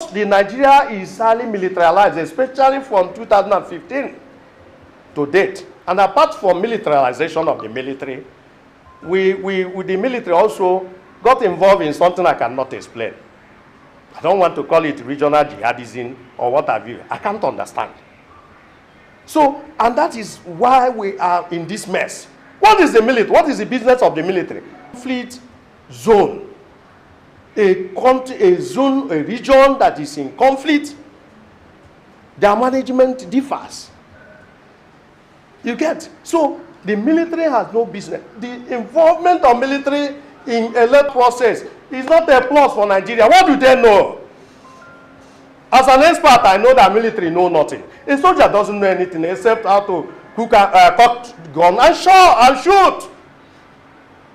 The Nigeria is highly militarized, especially from 2015 to date. And apart from militarization of the military, with the military also got involved in something I cannot explain. I don't want to call it regional jihadism or what have you. I can't understand. So, and that is why we are in this mess. What is the military? What is the business of the military? Conflict zone. A country, a zone, a region that is in conflict, their management differs. You get? So the military has no business. The involvement of military in a led process is not a plus for Nigeria. What do they know? As an expert, I know that military know nothing. A soldier doesn't know anything except how to cook gun and shoot.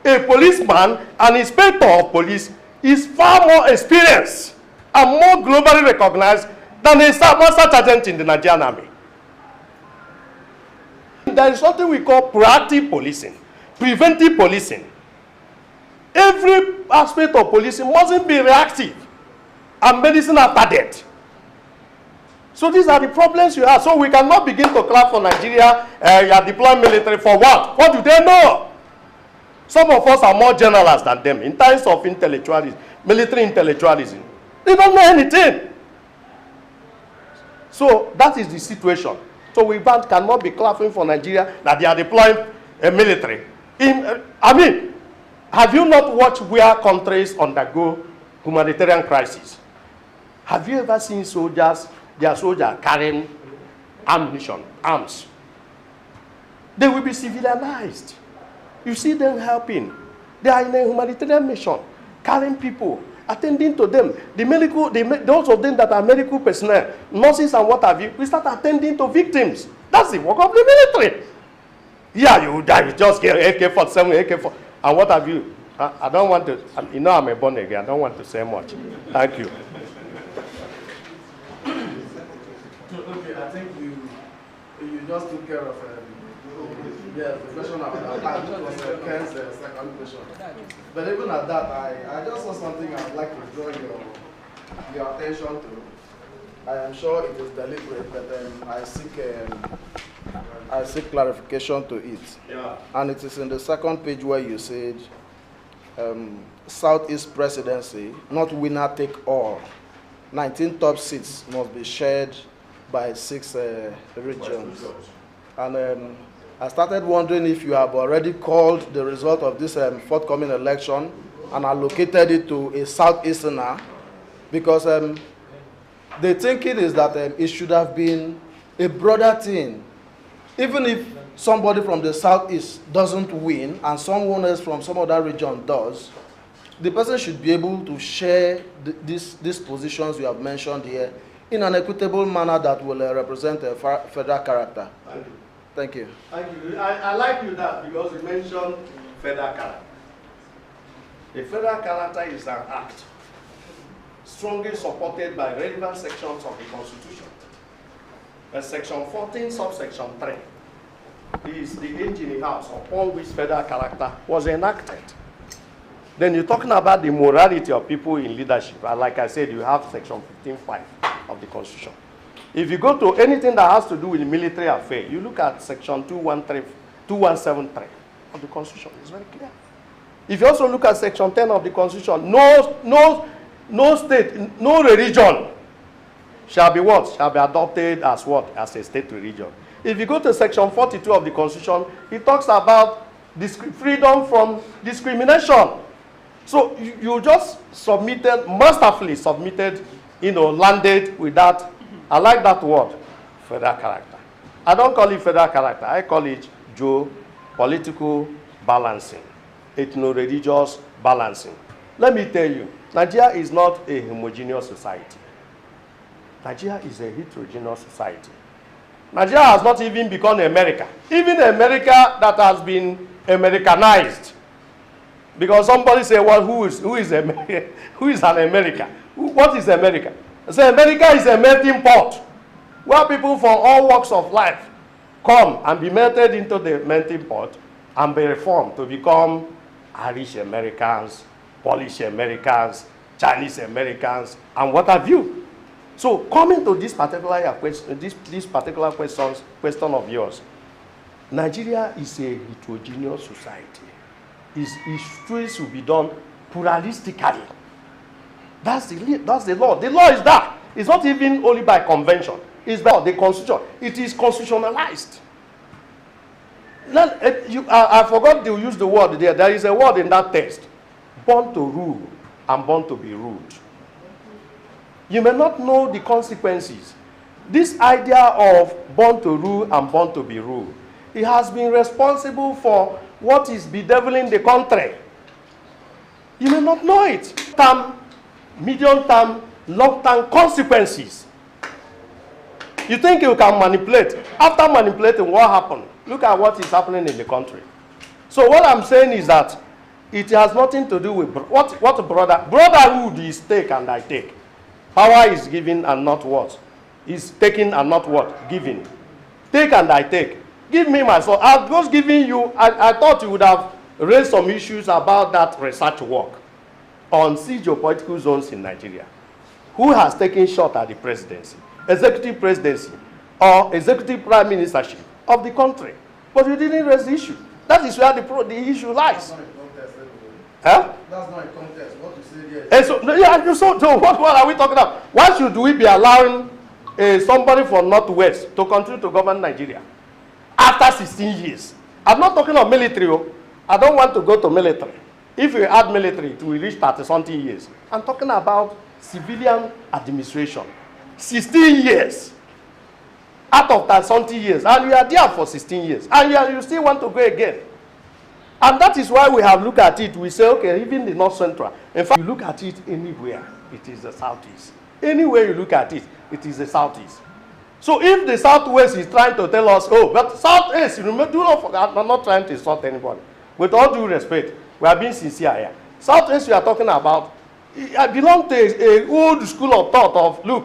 A policeman, an inspector of police, is far more experienced and more globally recognized than a master sergeant in the Nigerian army. There is something we call proactive policing, preventive policing. Every aspect of policing mustn't be reactive and medicine after death. So these are the problems you have. So we cannot begin to clap for Nigeria. You are deploying military for what? What do they know? Some of us are more generals than them in terms of intellectualism, military intellectualism. They don't know anything. So that is the situation. So we cannot be clapping for Nigeria that they are deploying a military. I mean, have you not watched where countries undergo humanitarian crisis? Have you ever seen soldiers, their soldiers carrying ammunition, arms? They will be civilized. You see them helping. They are in a humanitarian mission, carrying people, attending to them. Those of them that are medical personnel, nurses and what have you, we start attending to victims. That's the work of the military. Yeah, you just get AK-47, AK-4, and what have you. I don't want to, you know I'm a born again, I don't want to say much. Thank you. Okay, I think you just took care of the question of that was Ken's second question. But even at that, I just saw something I'd like to draw your attention to. I am sure it is deliberate, but I seek clarification to it. Yeah. And it is in the second page where you said, Southeast Presidency, not winner take all. 19 top seats must be shared by 6 regions. And I started wondering if you have already called the result of this forthcoming election and allocated it to a Southeasterner, because the thinking is that it should have been a broader thing. Even if somebody from the Southeast doesn't win and someone else from some other region does, the person should be able to share these positions you have mentioned here in an equitable manner that will represent a federal character. Thank you. Thank you. Thank you. I like you that because you mentioned federal character. The federal character is an act strongly supported by relevant sections of the Constitution. Section 14, subsection 3 is the engine in house upon which federal character was enacted. Then you're talking about the morality of people in leadership. And like I said, you have section 15.5 of the Constitution. If you go to anything that has to do with military affairs, you look at section 2173 of the Constitution. It's very clear. If you also look at section 10 of the Constitution, no state, no religion shall be what? Shall be adopted as what? As a state religion. If you go to section 42 of the Constitution, it talks about freedom from discrimination. So you just submitted, masterfully submitted, landed with that. I like that word, federal character. I don't call it federal character. I call it political balancing, ethno-religious balancing. Let me tell you, Nigeria is not a homogeneous society. Nigeria is a heterogeneous society. Nigeria has not even become America. Even America that has been Americanized. Because somebody say, well, who is America? Who is an America? What is America? I say America is a melting pot where people from all walks of life come and be melted into the melting pot and be reformed to become Irish Americans, Polish Americans, Chinese Americans, and what have you. So coming to this particular question, this particular question of yours, Nigeria is a heterogeneous society. History should be done pluralistically. That's the law. The law is that. It's not even only by convention. It's by the constitution. It is constitutionalized. I forgot to use the word there. There is a word in that text. Born to rule and born to be ruled. You may not know the consequences. This idea of born to rule and born to be ruled, it has been responsible for what is bedeviling the country. You may not know it. Term, medium term, long term consequences. You think you can manipulate. After manipulating, what happened? Look at what is happening in the country. So what I'm saying is that it has nothing to do with what brotherhood is take and I take. Power is given and not what? Is taken and not what? Given. Take and I take. Give me my soul. I was giving you, I thought you would have raised some issues about that research work on geopolitical zones in Nigeria. Who has taken shot at the presidency? Executive presidency or executive prime ministership of the country. But you didn't raise the issue. That is where the issue lies. That's not a contest anyway. Huh? That's not a contest. What you say here. So what are we talking about? Why should we be allowing somebody from Northwest to continue to govern Nigeria after 16 years? I'm not talking of military. I don't want to go to military. If you add military, it will reach 30-something years. I'm talking about civilian administration. 16 years. Out of 30-something years. And you are there for 16 years. And you still want to go again. And that is why we have looked at it. We say, okay, even the North Central. In fact, you look at it anywhere, it is the Southeast. Anywhere you look at it, it is the Southeast. So if the Southwest is trying to tell us, oh, but Southeast, do not forget, I'm not trying to insult anybody. With all due respect, we are being sincere here. Southwest we are talking about, I belong to an old school of thought of, look,